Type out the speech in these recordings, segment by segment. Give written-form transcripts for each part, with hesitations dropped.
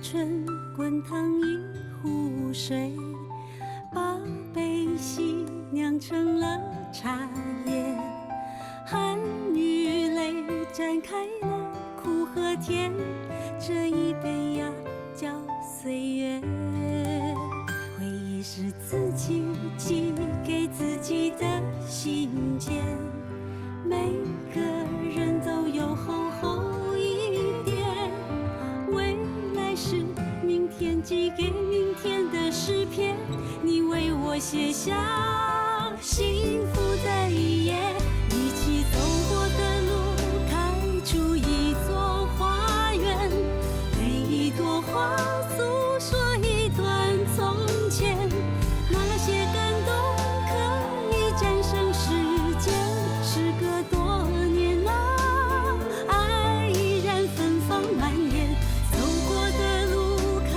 春滚烫一壶水，把悲喜酿成了茶叶，汗与泪展开了苦和甜，这一杯呀叫岁月。回忆是自己寄给自己的信件，每个人都有厚厚一点，未来是明天寄给明天的诗篇，你为我写下幸福的一页，一起走过的路开出一座花园，每一朵花诉说一段从前，那些感动可以战胜时间，时隔多年啊，爱依然芬芳满眼，走过的路开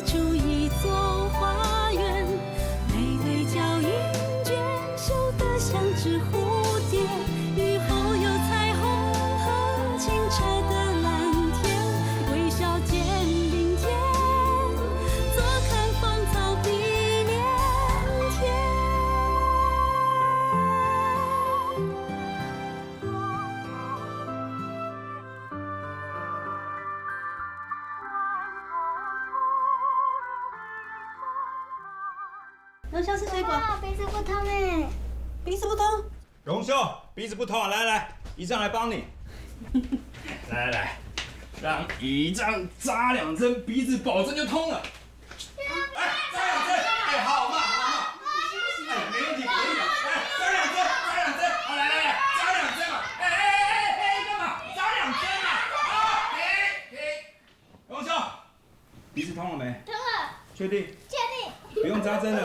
出一座花园，每对脚印卷绣得像只蝴蝶，雨后有彩虹和清澈的蓝天，微笑见明天，坐看芳草碧连天。荣秀吃水果，鼻子不通哎，鼻子不通。荣秀，鼻子不通啊！来，姨丈来帮你。来，让姨丈扎2针，鼻子保证就通了。哎，扎2针，哎，好嘛，哎，没问题，可以的。哎，扎2针，好，来，扎2针嘛。哎，干嘛？扎2针嘛。好，停。荣秀，鼻子通了没？通了，确定？确定。不用扎针了。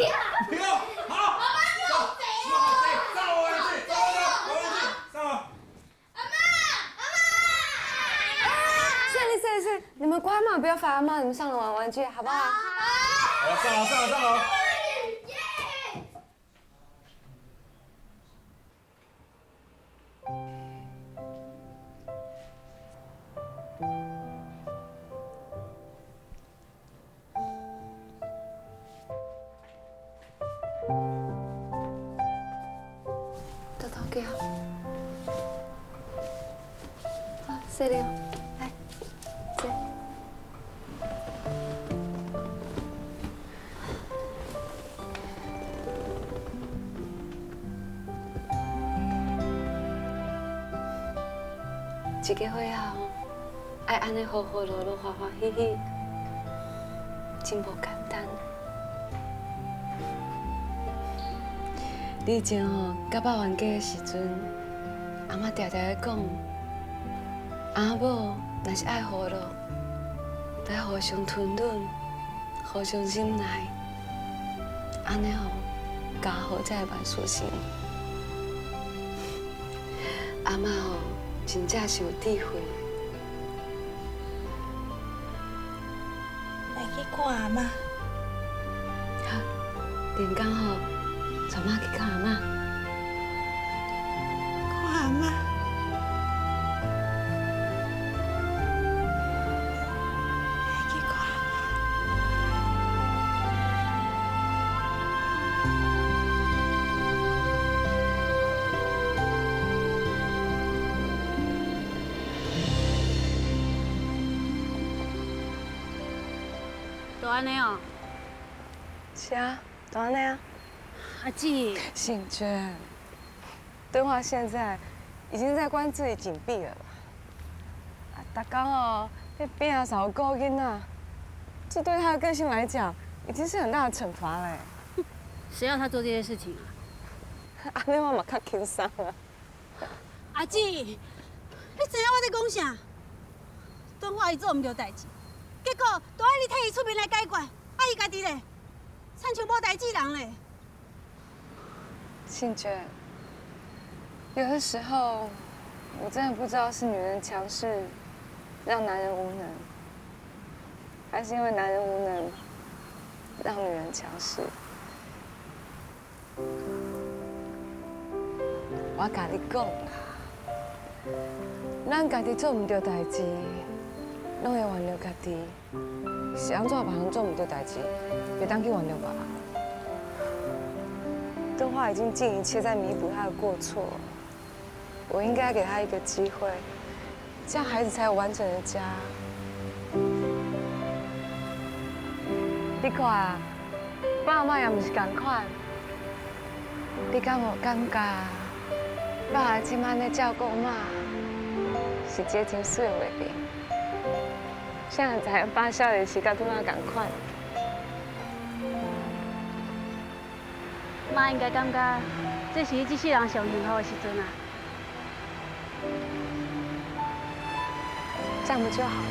不用，好。是，你们乖嘛，不要烦阿妈，你们上楼玩玩具，好不好？好，上楼。豆豆给好。好，6，来。一个岁啊，爱安尼和和乐乐、欢欢喜喜，真无简单。以前哦，甲爸冤家的时阵，阿妈常常咧讲，阿母若是爱和乐，得互相吞忍，互相忍耐，安尼哦，家好才会万事成。阿妈哦。真正是有智慧。来去看阿妈。好，连刚好，带妈去看阿妈。看阿妈。来去看阿妈。都安尼哦。是啊，都安尼啊。阿姊，信娟，敦华现在已经在关自己紧闭了啦。啊，大刚哦，被变啊少勾囡呐，这对他的个性来讲，已经是很大的惩罚嘞。谁要他做这些事情啊？阿妹妈妈较轻松啊。阿姊，你知影我在讲啥？敦华伊做唔对代志，结果都爱你替伊出面来解决，啊伊家己咧，亲像无代志人咧。信娟，有的时候我真的不知道是女人强势让男人无能，还是因为男人无能让女人强势。我甲你讲啦，咱家己做唔对代志，拢会原谅家己，是安怎别人做唔对代志，袂当去原谅别人。敦化已经尽一切在弥补他的过错，我应该给他一个机会，这样孩子才有完整的家。你看啊，爸妈也唔是同款，你敢有感觉？爸即摆咧照顾妈，是一个真水的画面。现在知影爸少年时甲拄仔同款。妈应该感觉这是伊这世人上幸福的时阵啊。这样不就好了？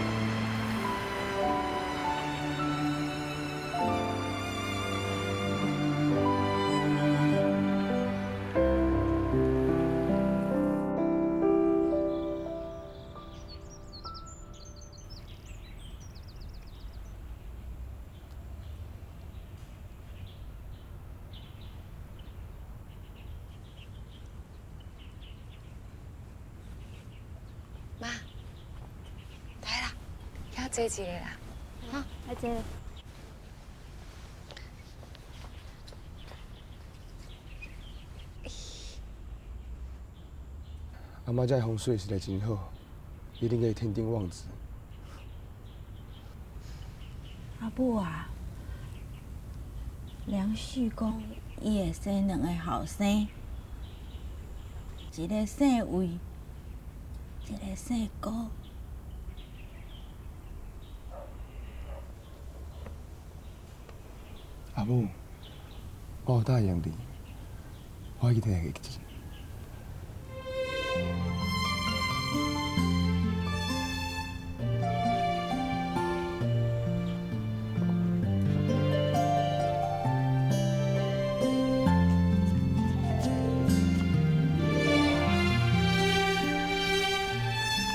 妈，来啦，要坐一个啦，哈，来坐。阿妈这风水实在真好，一定可以添丁旺子。阿母啊，梁旭讲伊会生2个后生，一个姓魏，一个姓高。阿母，我有答应你，我一定会记。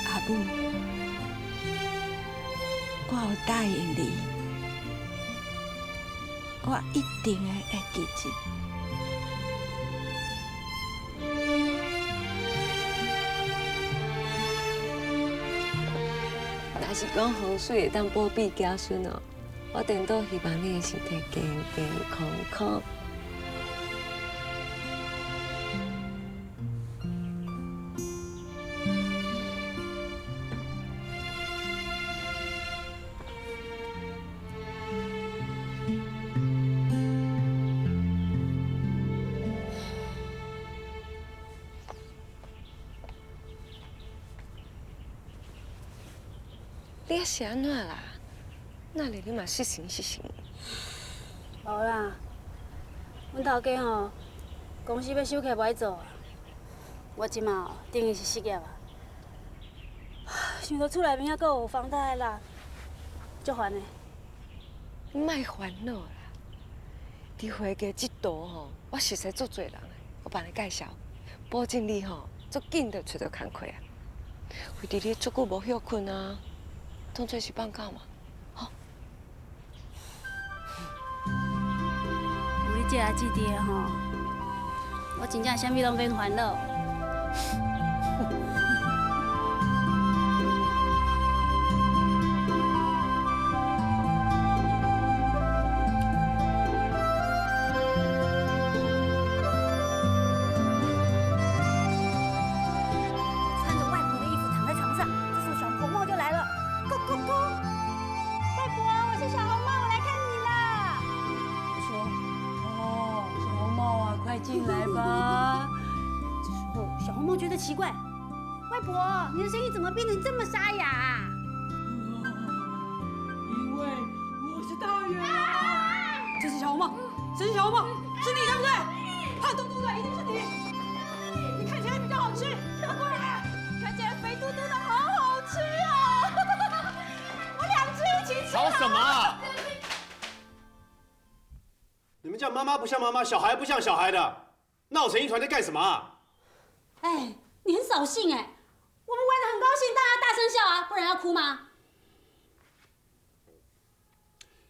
阿母，我有答应你，我一定会记住。若是讲风水会当保庇子孙哦，我顶多希望你的身体健健康康。你是安怎啦？那里你嘛失神失神。无啦，阮头家吼，公司要收起来做啊。我即马等于是失业啊。想到厝内面还阁有房贷啦，足烦的。你莫烦恼啦，伫花家这度吼，我熟悉足多人的，我帮你介绍，保证你吼足紧就找到工课啊。为伫你足久无休困啊。当作是放假嘛，吼。有你这阿姊弟的吼，我真正啥物拢免烦恼。穿着外婆的衣服躺在床上，这时候小红帽就来了。咕咕咕！外婆，我是小红帽，我来看你啦。我说：“哦，小红帽啊，快进来吧。”这时候小红帽觉得奇怪，外婆，你的声音怎么变成这么沙哑啊？因为我是大人啊！这是小红帽，这是小红帽，是你对不对？胖嘟嘟的，一定是你。你看起来比较好吃，不过看起来肥嘟嘟的，好好吃啊！我2只一起吃。吵什么啊？你们叫妈妈不像妈妈，小孩不像小孩的，闹成一团在干什么啊？哎，你很扫兴哎！我们玩得很高兴，大家大声笑啊，不然要哭吗？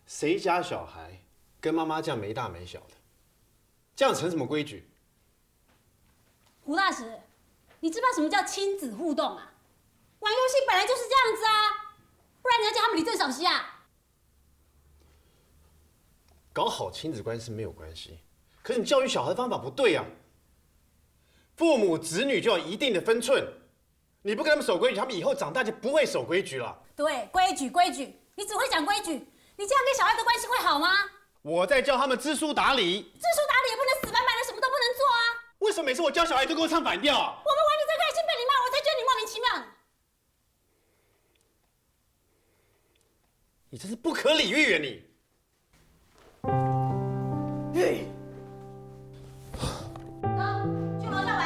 谁家小孩跟妈妈这样没大没小的，这样成什么规矩？胡大使，你知不知道什么叫亲子互动啊？玩游戏本来就是这样子啊！不然你要叫他们离郑少熙啊？搞好亲子关系没有关系，可是你教育小孩的方法不对啊。父母子女就要一定的分寸，你不跟他们守规矩，他们以后长大就不会守规矩了。对，规矩规矩，你只会讲规矩，你这样跟小孩的关系会好吗？我在教他们知书达理，知书达理也不能死板板的，什么都不能做啊！为什么每次我教小孩都给我唱反调啊？我们玩你最开心，被你骂，我才觉得你莫名其妙呢。你真是不可理喻啊你！走，去楼上玩。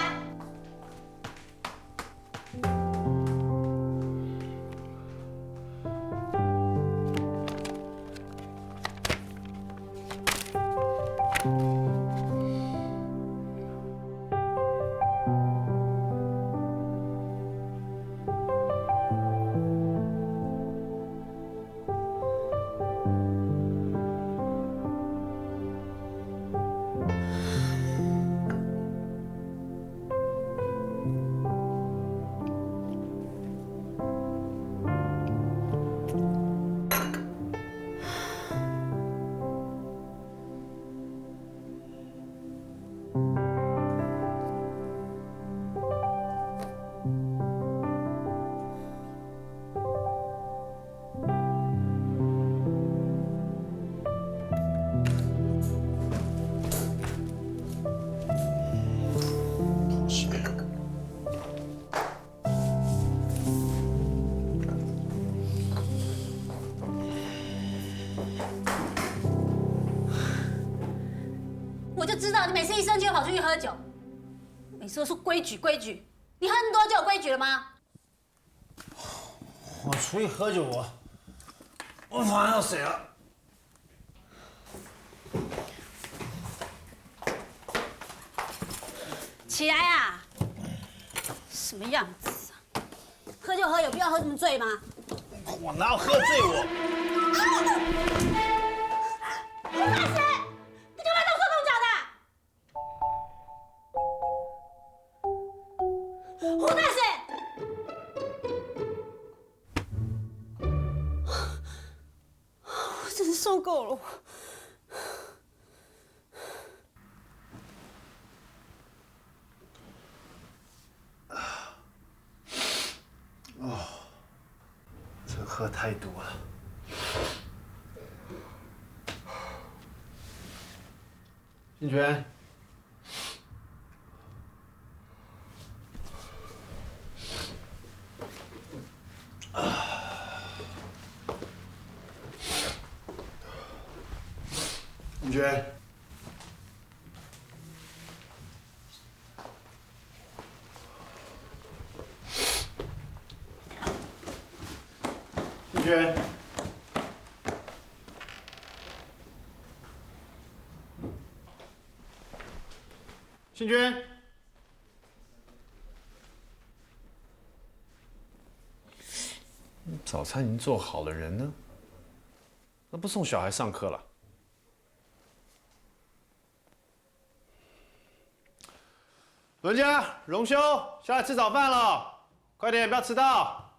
我就知道你每次一生气就跑出去喝酒，每次都说规矩规矩，你喝那么多就有规矩了吗？我出去喝酒，我烦到谁了？起来啊！什么样子啊？喝就喝，有必要喝这么醉吗？我哪有喝醉我？胡大师，你干嘛动手动脚的？胡大师，我真是受够了。这喝太多了。信全，信全，信全。信君，早餐已经做好了，人呢？那不送小孩上课了？伦家、荣修，下来吃早饭了，快点，不要迟到。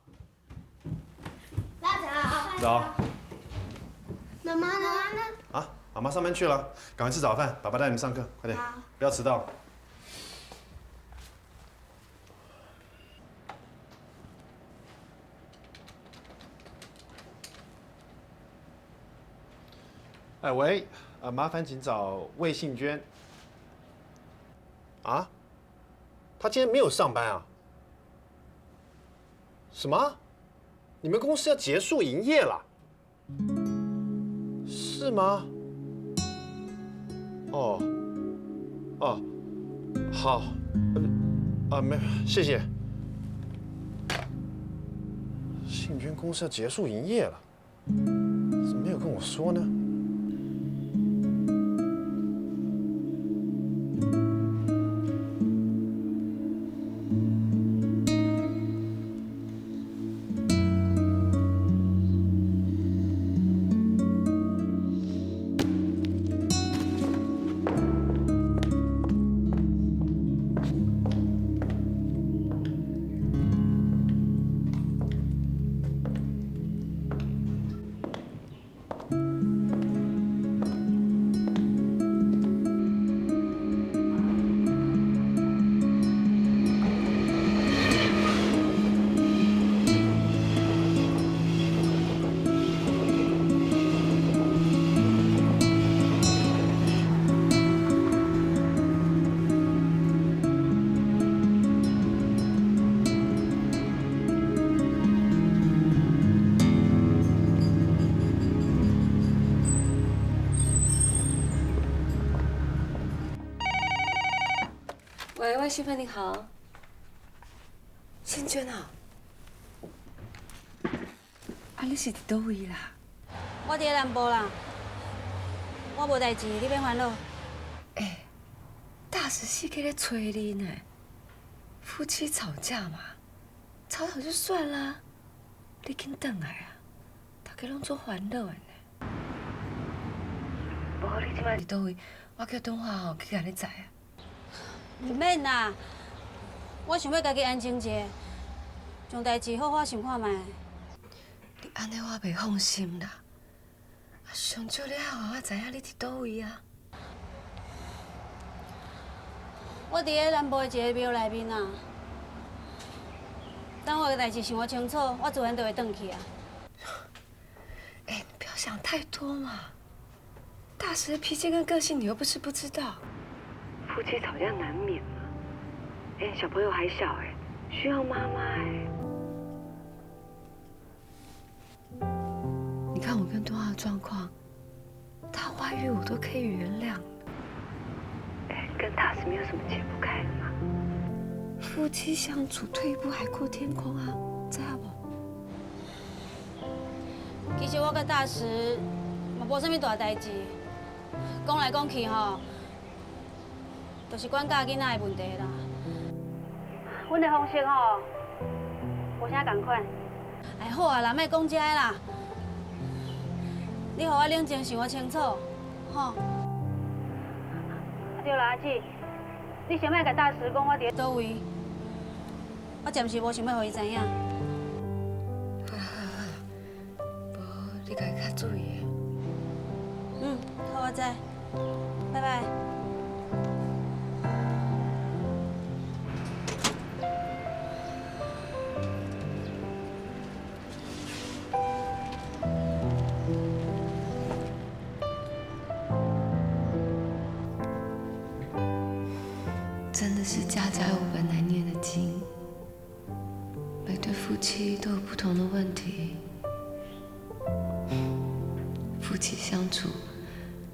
大早。早。妈妈呢？啊，妈妈上班去了，赶快吃早饭，爸爸带你们上课，快点，不要迟到。哎喂，麻烦请找魏信娟。啊？她今天没有上班啊？什么？你们公司要结束营业了？是吗？哦，哦，好，没，谢谢。信娟公司要结束营业了，怎么没有跟我说呢？喂，新芬你好。新娟啊，你是伫倒位啦？我伫南部啦，我无代志，你别烦恼。大使四个咧催你呢，夫妻吵架嘛，吵吵就算啦，你紧转来啊，大家拢做烦恼的呢。无，你即摆伫倒位？我叫电话吼去甲你载啊。唔免啦，我想要家己安静一下，将代志好好想看卖。你安尼我袂放心啦。上少你还互我知影你伫倒位啊？我伫咧南部的一个庙内面啊。等我的代志想我清楚，我自然就会转去啊。你不要想太多嘛。大使的脾气跟个性你又不是不知道。夫妻吵架难免嘛。小朋友还小需要妈妈你看我跟东华的状况，他外遇我都可以原谅。跟大使没有什么解不开的嘛。夫妻相处，退一步海阔天空啊，知影无？其实我甲大师嘛无啥物大代志，讲来讲去吼，就是管教囡仔的问题啦。阮的方式吼，无啥共款。好啊啦，莫讲这个啦。你互我冷静想我清楚，吼。对啦，阿姊，你想要甲大师讲我伫咧倒位，我暂时无想要互伊知影。无，你家己较注意。好，我知，拜拜。真的是家家有本难念的经，每对夫妻都有不同的问题。夫妻相处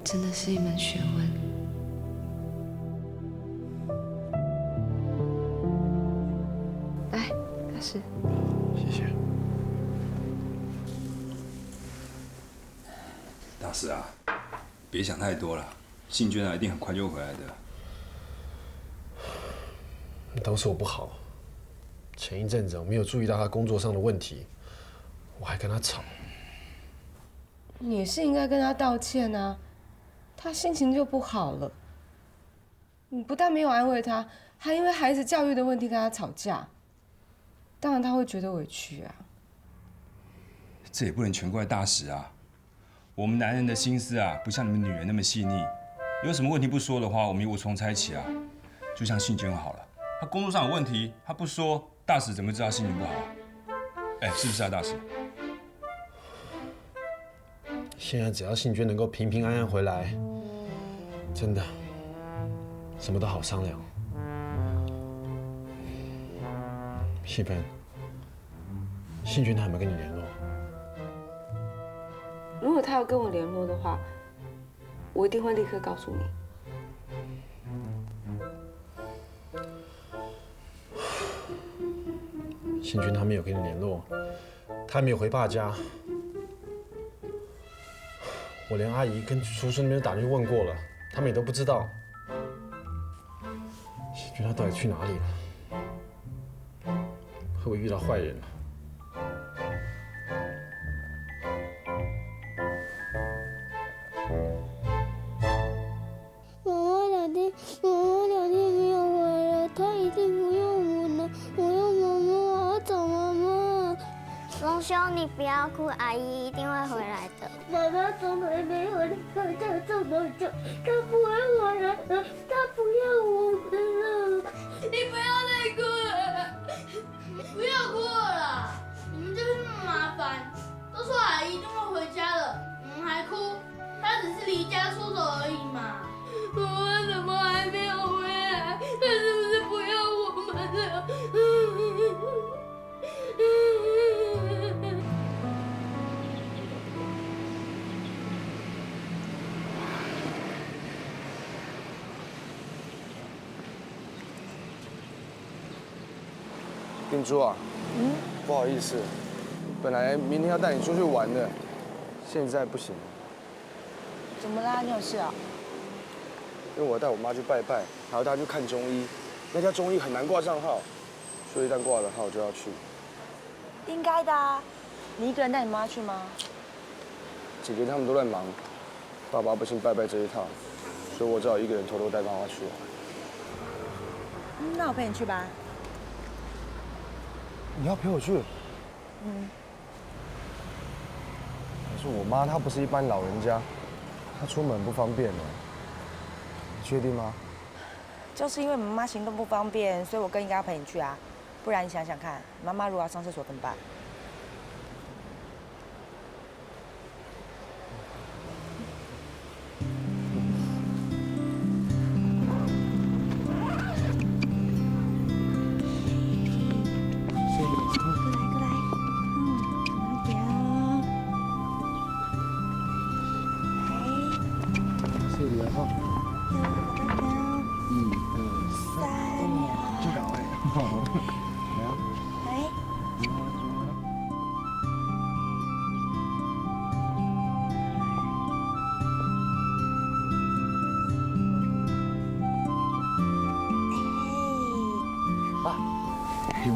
真的是一门学问。来，大师。谢谢。大师啊，别想太多了，信娟啊一定很快就会回来的。都是我不好。前一阵子我没有注意到他工作上的问题，我还跟他吵。你是应该跟他道歉啊，他心情就不好了。你不但没有安慰他，还因为孩子教育的问题跟他吵架，当然他会觉得委屈啊。这也不能全怪大使啊，我们男人的心思啊，不像你们女人那么细腻。有什么问题不说的话，我们也无从猜起啊。就像信娟好了。他工作上有问题，他不说，大使怎么知道心情不好？是不是啊，大使？现在只要信娟能够平平安安回来，真的什么都好商量。细芬，信娟她有没有跟你联络？如果他要跟我联络的话，我一定会立刻告诉你。信娟她没有跟你联络，她没有回爸家。我连阿姨跟叔叔那边打电话问过了，他们也都不知道。信娟她到底去哪里了？会不会遇到坏人了？妈妈两天没有回来，她一定不用我了。我要妈妈，我要找妈妈。龙兄，你不要哭，阿姨一定会回来的。妈妈从来没有离开她这么久，她不会回来了，她不要我们了。你不要再哭了，不要哭了啦！你们就是那么麻烦，都说阿姨一定会回家了，你们还哭？她只是离家出走而已嘛。我怎么还没有回来？她是不是不要我们了？定珠啊，不好意思，本来明天要带你出去玩的，现在不行。怎么啦？你有事啊？因为我要带我妈去拜拜，还要带她去看中医，那家中医很难挂上号，所以一旦挂了号就要去。应该的啊。你一个人带你妈去吗？姐姐他们都在忙，爸爸不信拜拜这一套，所以我只好一个人偷偷带妈妈去。那我陪你去吧。你要陪我去？可是我妈她不是一般老人家，她出门不方便的。你确定吗？就是因为妈妈行动不方便，所以我更应该要陪你去啊。不然你想想看，妈妈如果要上厕所怎么办？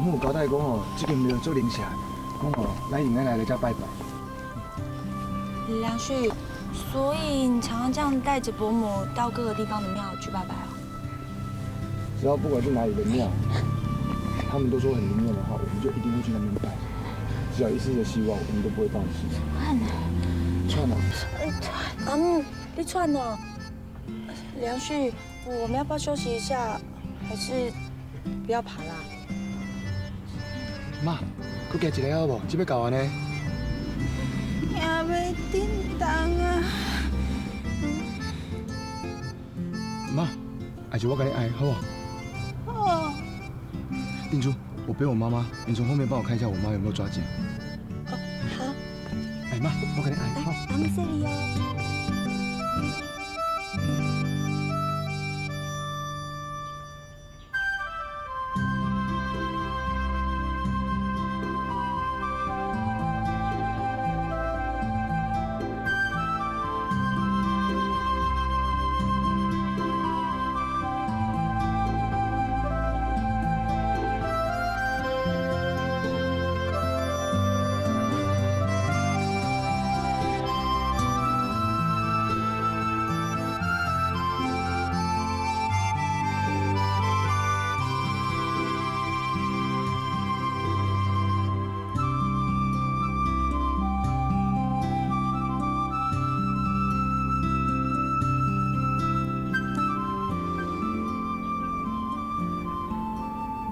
父母交代讲哦，这间庙做灵社，讲哦，来应该来这拜拜。梁旭，所以你常常这样带着伯母到各个地方的庙去拜拜啊？只要不管是哪里的庙，他们都说很灵验的话，我们就一定会去那边拜。只要一丝的希望，我们都不会放弃。串啊！你串呢？梁旭，我们要不要休息一下？还是不要爬啦？妈，搁加一个好不？这要到完呢。也袂叮当啊！妈，爱就我跟你爱，好不好？好。定珠，我背我妈妈，你从后面帮我看一下我妈有没有抓紧。好。哎妈，我跟你爱，好。阿姆这里哦。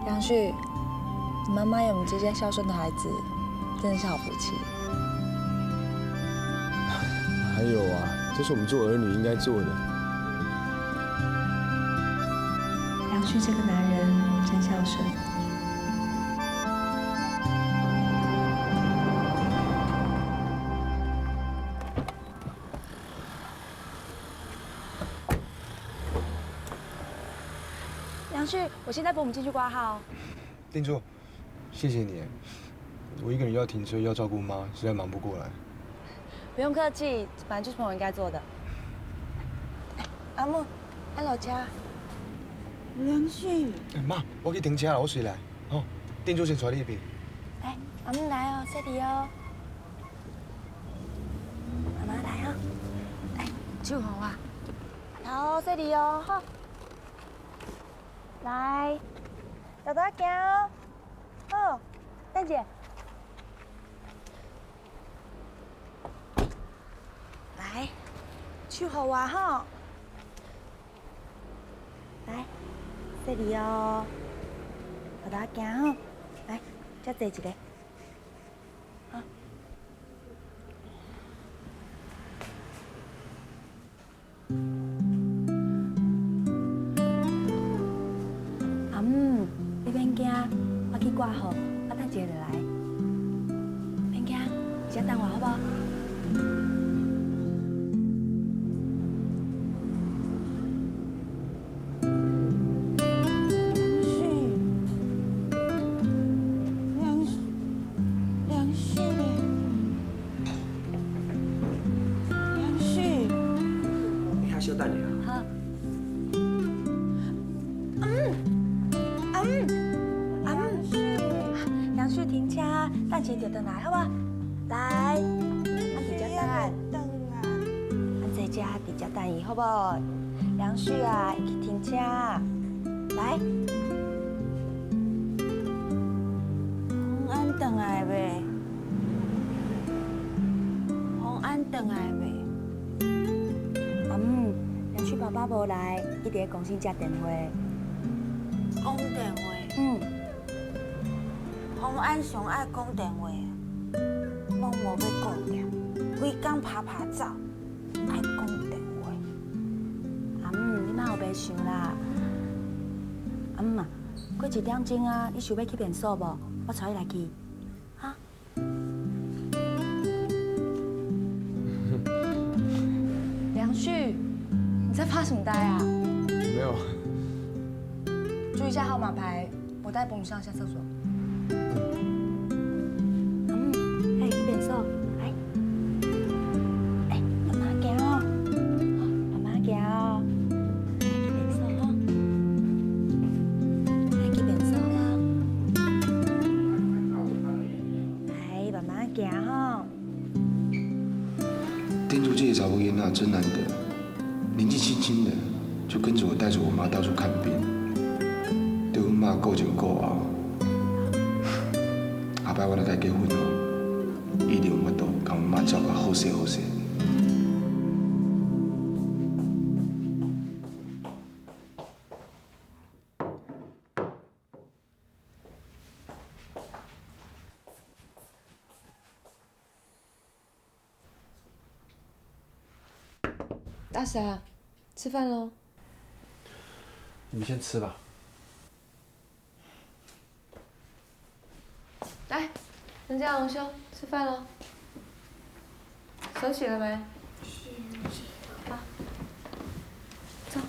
梁旭，你妈妈有你这些孝顺的孩子，真的是好福气。还有啊，这是我们做儿女应该做的。梁旭这个男人真孝顺。梁旭，我现在陪我们进去挂号。定珠，谢谢你。我一个人要停车，要照顾妈，实在忙不过来。不用客气，本来就是朋友应该做的。阿木，来老家。梁旭，妈，我去停车了，我随来。好，定珠先带你一边。来，阿木来哦，这里哦。妈妈来哦。来，手好啊。好，这里哦，哈。来，大大行哦。好，蛋姐。来，手好啊，哈。来，这里哦。大大行哦。来，再坐一个。好。阿姆，你免惊，我去挂号，我等一下就来。免惊，你先等我好不好？先就回来，好不？来，俺伫遮等啊，俺在遮伫遮等伊，好不？梁旭啊，一起停车，来。洪安回来未？洪安回来未？梁旭爸爸无来，伊伫咧公司接电话。讲电话。洪安上爱讲电话，拢无要讲了，规工拍拍走，爱讲电话。你莫有白想啦。啊，过1点钟啊，你想要去便所无？我带你来去。哈？梁旭，你在发什么呆啊？没有。注意一下号码牌，我带彭上下厕所。来去便所，来。慢慢行哦，慢慢行哦。来去便所哦，来去便所哦。来，慢慢行哦。店主这个查某囡仔真难得，年纪轻轻的就跟着我带着我妈到处看病，对阮妈顾前顾后。后摆我来甲伊结婚哦，一定有法度甲阮妈照顾好势好势。大傻，吃饭喽！你们先吃吧。来，人家龙兄吃饭喽。手洗了没？洗好，走。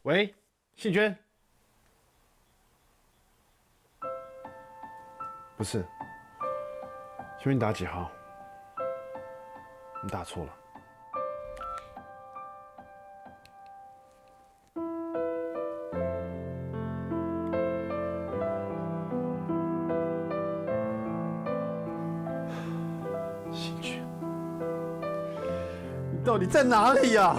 喂，信娟。不是，请问你打几号？你打错了。信娟，你到底在哪里呀？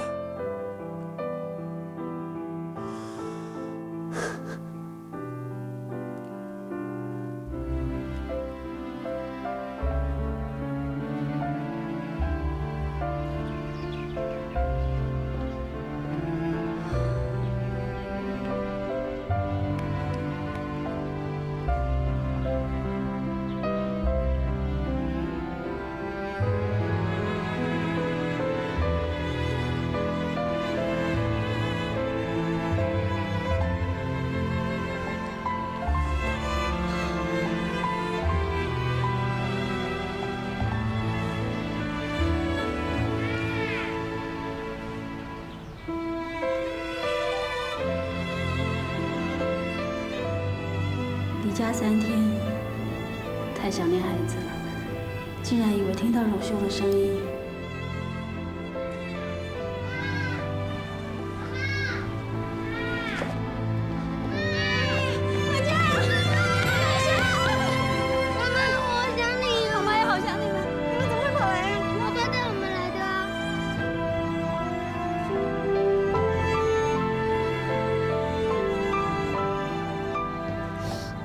离家3天，太想念孩子了，竟然以为听到荣兄的声音。我想你，妈妈也好想你们，你们怎么会跑来啊？爸爸带我们来的啊。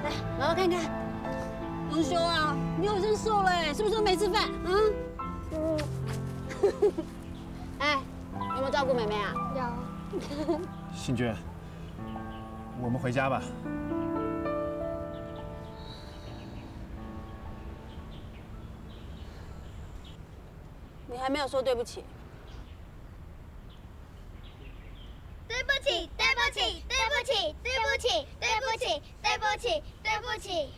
来，妈妈看看，荣兄啊，你好像瘦了哎，是不是都没吃饭？哎，有没有照顾妹妹啊？有。信娟，我们回家吧。你还没有说对不起。对不起，对不起，对不起，对不起，对不起，对不起，对不起。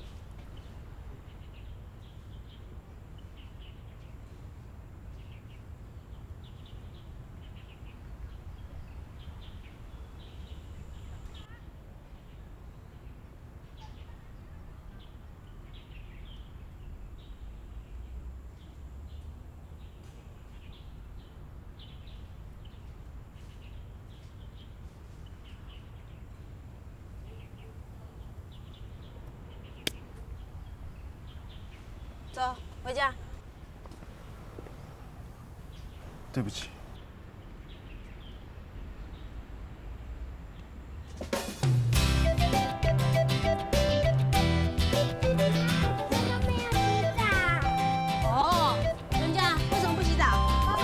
走，回家。对不起。哦，人家为什么不洗澡？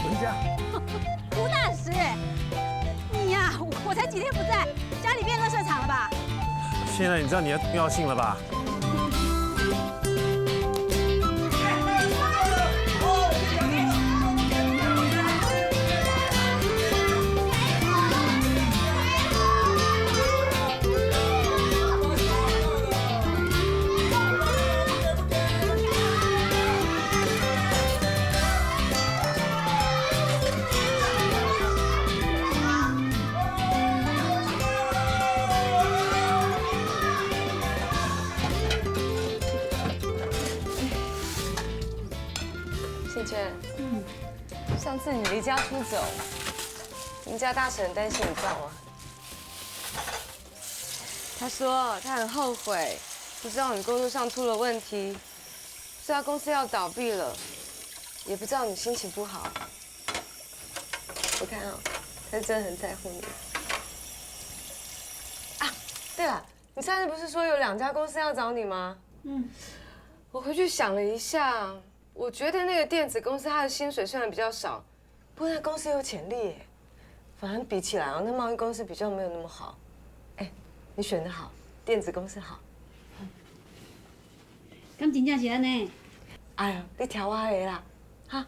回家。吴大师，你呀，我才几天不在，家里变垃圾场了吧？现在你知道你的重要性了吧？信娟，上次你离家出走，你们家大婶很担心你，知道吗？他说他很后悔，不知道你工作上出了问题，知道公司要倒闭了，也不知道你心情不好。我看啊，他真的很在乎你。啊，对了，你上次不是说有2家公司要找你吗？我回去想了一下，我觉得那个电子公司它的薪水虽然比较少，不过那公司有潜力耶。反正比起来啊，那贸易公司比较没有那么好。哎，你选得好，电子公司好。咁真正是安尼。哎呀，你听我的啦，哈。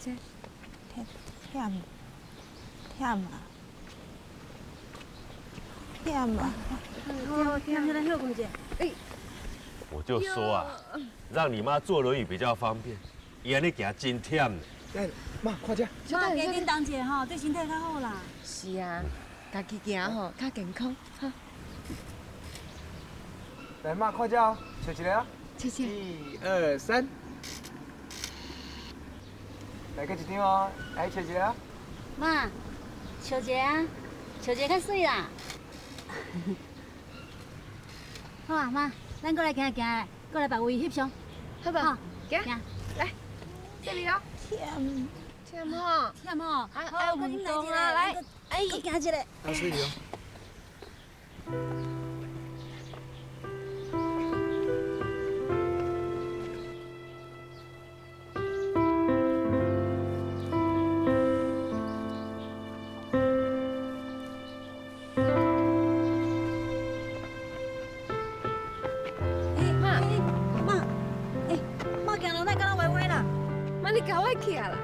这，忝啊！我就说啊，让你妈坐轮椅比较方便，伊安尼行真忝呢。来，妈，快点。妈，加叮当者吼，对身体较好啦。是啊，家己行吼较健康哈。来，妈，快点哦，笑一个啊。谢谢。 1、2、3。来个一张哦，来笑一个啊。妈，笑一个啊，笑一个较水啦。好啊，妈，咱过来行行，过来把位翕相。好吧，行，行，来，这里哦。忝吼，忝吼，好，运动啊，来，哎，行一个。大水流。你搞我起来啦！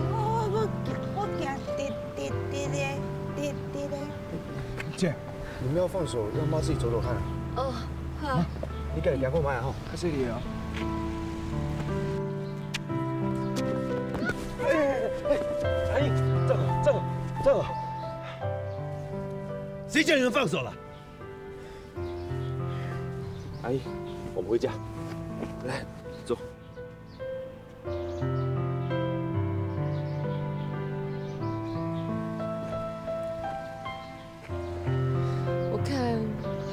我行滴的。姐，你们要放手，让妈自己走走看。哦，好。你赶紧行过买哈。较水流。阿姨，站好。谁叫你们放手了？阿姨，我们回家。来，走。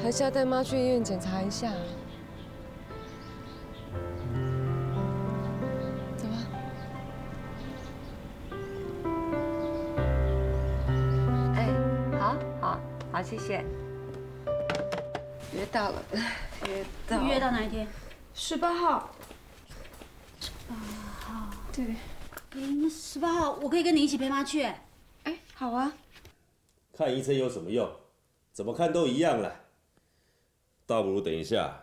还是要带妈去医院检查一下。走吧。哎，好，谢谢。约到了，约到哪一天？18号。18号。对。那18号我可以跟你一起陪妈去。哎，好啊。看医生有什么用？怎么看都一样啦。 倒不如等一下，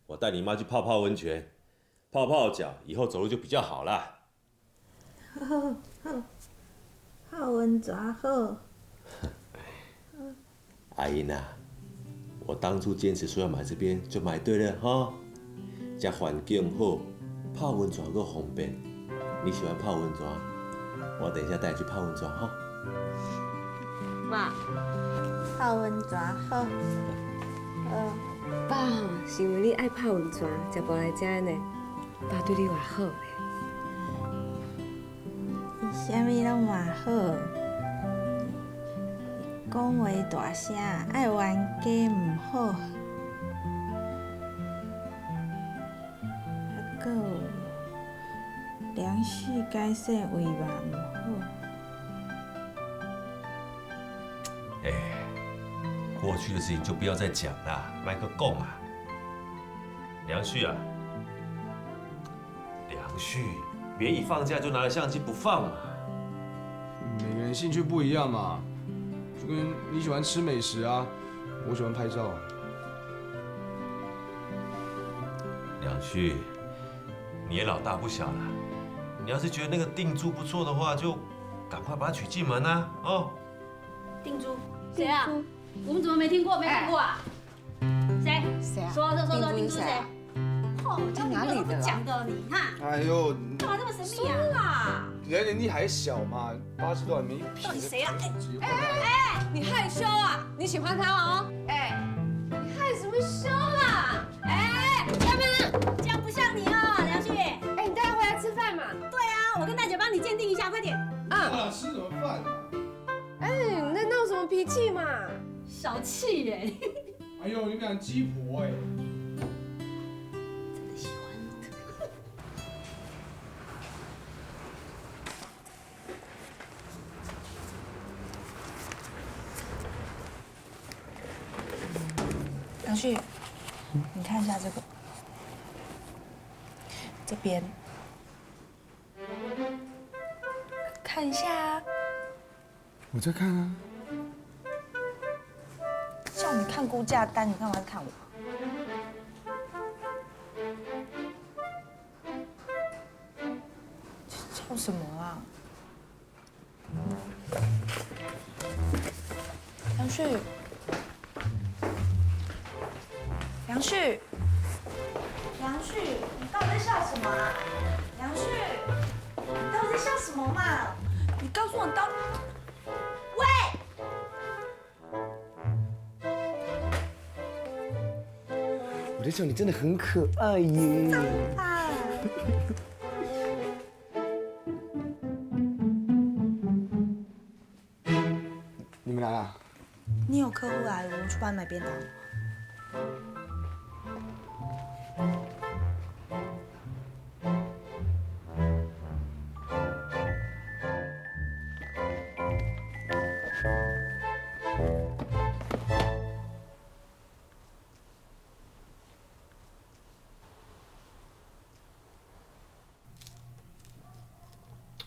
我带你妈去泡泡温泉，泡泡脚，以后走路就比较好啦。好温泉好。阿姨呐，我当初坚持说要买这边，就买对了哈。这环境好，泡温泉又方便。你喜欢泡温泉？我等一下带你去泡温泉哈。妈，泡温泉好。爸是因为你爱泡温泉，才跑来这呢。爸对你偌好嘞。伊啥物拢偌好，讲话大声，爱冤家唔好，还佫有梁旭改姓为嘛唔好。哎，过去的事情就不要再讲啦，麦克讲啊。梁旭啊，梁旭，别一放假就拿着相机不放嘛。每个人兴趣不一样嘛，就跟你喜欢吃美食啊，我喜欢拍照。梁旭，你也老大不小了，你要是觉得那个定珠不错的话，就赶快把她娶进门啊！哦。定珠，谁啊？我们怎么没听过？没听过啊？谁？谁啊？说定珠是谁？哦，在哪里的不讲的你哈？哎呦，干嘛这么神秘啊？啦！人家年纪还小嘛，80都还没一撇。到底谁啊？你害羞啊？你喜欢他哦？哎，你害什么羞啦？哎，要不然这样不像你哦，梁旭。哎，你带他回来吃饭嘛？对啊，我跟大姐帮你鉴定一下，快点。啊，吃什么饭啊？哎，你在闹什么脾气嘛？小气耶！哎呦，你们俩鸡婆哎！梁旭，你看一下这个，这边，看一下啊。我在看啊。叫你看估价单，你干嘛看我？叫什么啊？梁旭，梁旭，梁旭，你到底在笑什么啊？梁旭，你到底在笑什么嘛？你告诉我你到底……喂！我在想你真的很可爱耶。啊！你们来啦？你有客户来了，我们去帮你买便当。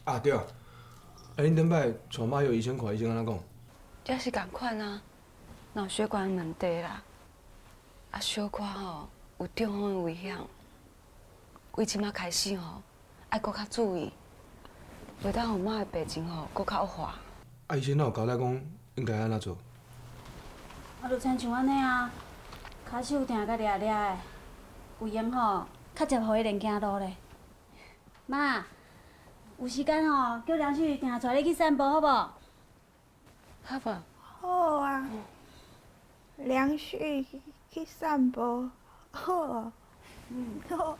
啊对啊，恁顶摆带妈有2000块，以前安怎讲？也是同款啊，脑血管问题啦，啊小可吼有中风的危险，为即马开始吼，爱搁较注意，袂当互妈的病情吼搁较恶化。啊，以前哪有交代讲应该安怎做？啊，就亲像安尼啊，骹手定甲掠掠的，有闲吼，较接互伊练行路咧。妈，有时间吼，叫梁旭定带你去散步，好无？好吧。好啊，梁旭去散步，好啊。好。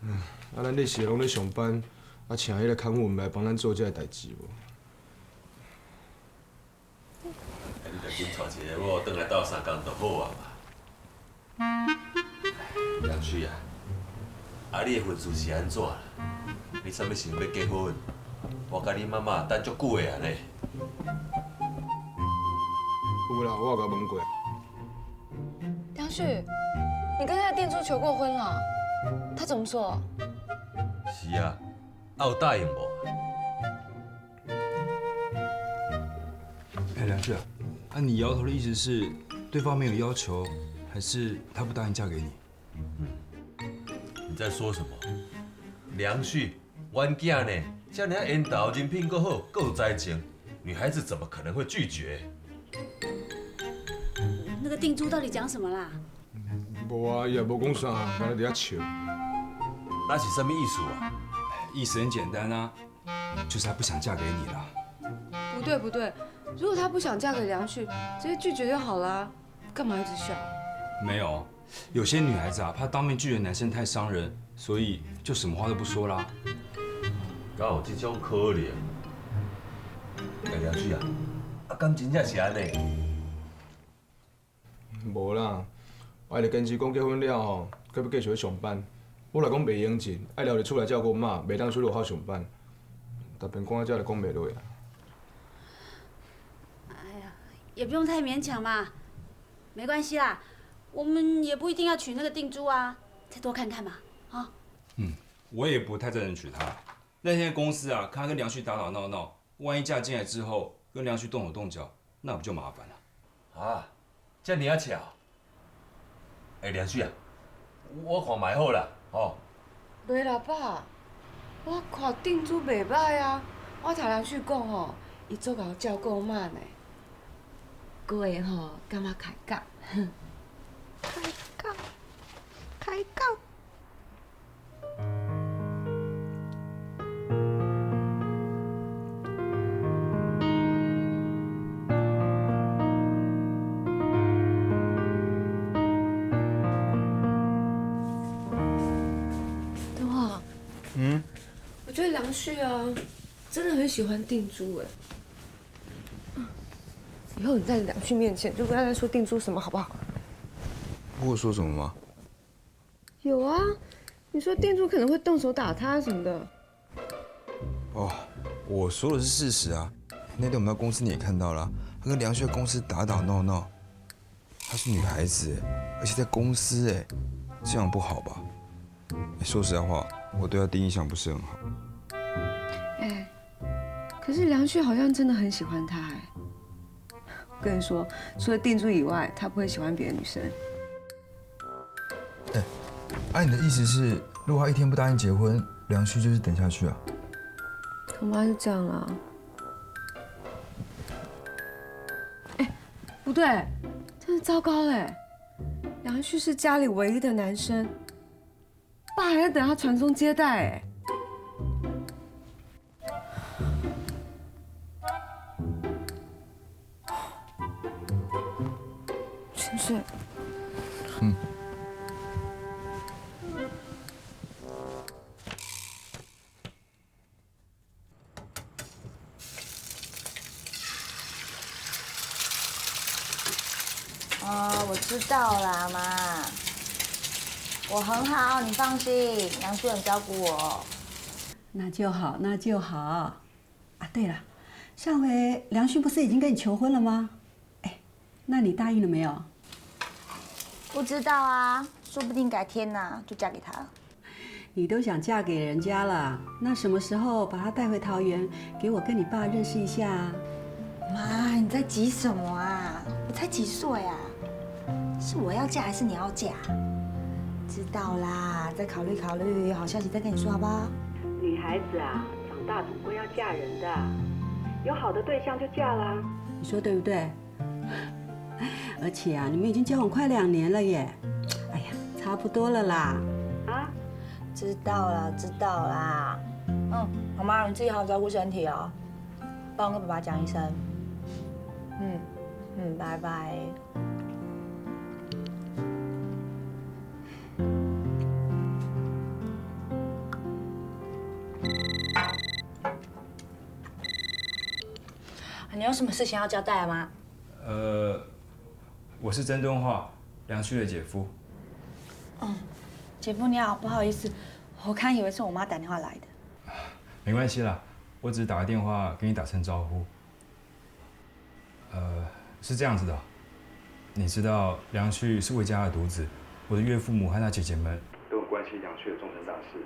啊，咱日时拢咧上班，啊，请迄个看护来帮咱做这个代志无？你着紧带一个某，转来斗3工就好啊嘛。梁旭啊，啊你的婚事是安怎啦？你啥物时阵要结婚？我甲你妈妈等足久的啊呢。有啦，我有甲问过。梁旭，你跟那个店主求过婚了？他怎么说？是啊，啊有答应无？哎，梁旭啊，你摇头的意思是对方没有要求，还是他不答应嫁给你？你在说什么？梁旭，阮囝呢？遮尔缘投，人品够好，够有才情，女孩子怎么可能会拒绝？那那个定珠到底讲什么啦？无啊，伊也无讲啥，反正伫遐笑。那是什么意思啊？意思很简单啊，就是她不想嫁给你了。不对不对，如果她不想嫁给梁旭，直接拒绝就好啦，干嘛一直笑？没有，有些女孩子啊，怕当面拒绝男生太伤人，所以就什么话都不说啦。敢有这种可能？梁旭啊，敢真正是安尼？无啦，我爱着坚持讲结婚了吼，搁要继续去上班。我来讲袂用紧，爱留伫厝内照顾妈，袂当出落校上班。逐边讲到这就讲袂落啊。哎呀，也不用太勉强嘛，没关系啦，我们也不一定要娶那个定珠啊，再多看看嘛，啊。我也不太赞成娶她。那天公司啊，看她跟梁旭打打闹闹，万一嫁进来之后跟梁旭动手动脚，那不就麻烦了？啊，这么啊巧？梁旭啊，我看卖好啦，吼。袂啦，爸，我看定珠袂歹啊。我听梁旭讲吼，伊足够照顾妈呢。过会吼，感觉开讲。开讲。东华，我觉得梁旭啊，真的很喜欢定珠哎。以后你在梁旭面前就不要再说定珠什么，好不好？我有说什么吗？有啊，你说定珠可能会动手打他什么的。哦，我说的是事实啊。那天我们到公司你也看到了，她跟梁旭在公司打打闹闹。她是女孩子哎，而且在公司哎，这样不好吧？说实在话，我对她第一印象不是很好。哎，可是梁旭好像真的很喜欢她哎。我跟你说，除了定珠以外，他不会喜欢别的女生。哎，你的意思是，如果他一天不答应结婚，梁旭就是等下去啊？恐怕是这样啦。哎，不对，真是糟糕嘞！梁旭是家里唯一的男生，爸还在等他传宗接代哎。真是。我知道啦，妈，我很好，你放心，梁旭很照顾我。那就好，那就好。啊，对了，上回梁旭不是已经跟你求婚了吗？哎，那你答应了没有？不知道啊，说不定改天呐就嫁给他了。你都想嫁给人家了，那什么时候把他带回桃园，给我跟你爸认识一下啊？妈，你在急什么啊？我才几岁啊？是我要嫁还是你要嫁？知道啦，再考虑考虑，有好消息再跟你说好不好？女孩子啊，长大总归要嫁人的，有好的对象就嫁啦。你说对不对？而且啊，你们已经交往快2年了耶。哎呀，差不多了啦。啊？知道啦，知道啦。好妈，你自己好好照顾身体哦。帮我跟爸爸讲一声。拜拜。你有什么事情要交代吗？我是曾敦化，梁旭的姐夫。姐夫你好，不好意思，我刚以为是我妈打电话来的。没关系啦，我只是打个电话跟你打声招呼。是这样子的，你知道梁旭是魏家的独子，我的岳父母和他姐姐们都很关心梁旭的终身大事。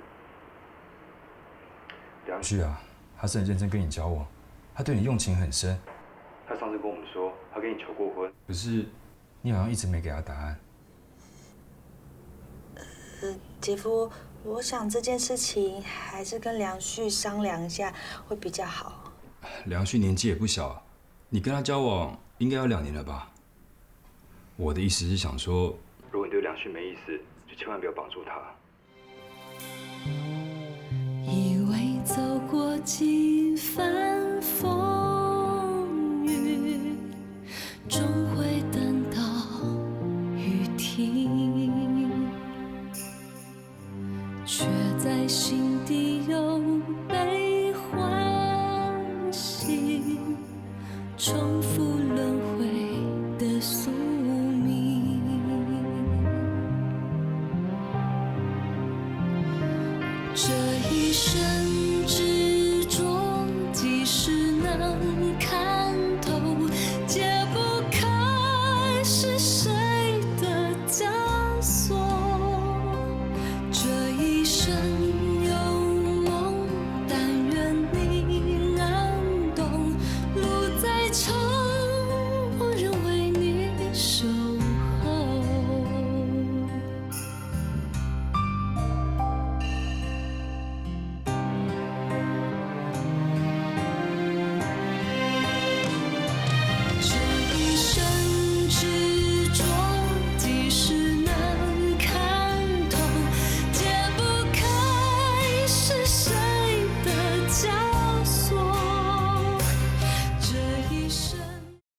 梁旭啊，他是很认真跟你交往，他对你用情很深。他上次跟我们说，他跟你求过婚，可是你好像一直没给他答案。姐夫，我想这件事情还是跟梁旭商量一下会比较好。梁旭年纪也不小，你跟他交往应该有2年了吧？我的意思是想说，如果你对梁旭没意思，就千万不要绑住他。以为走过几番风。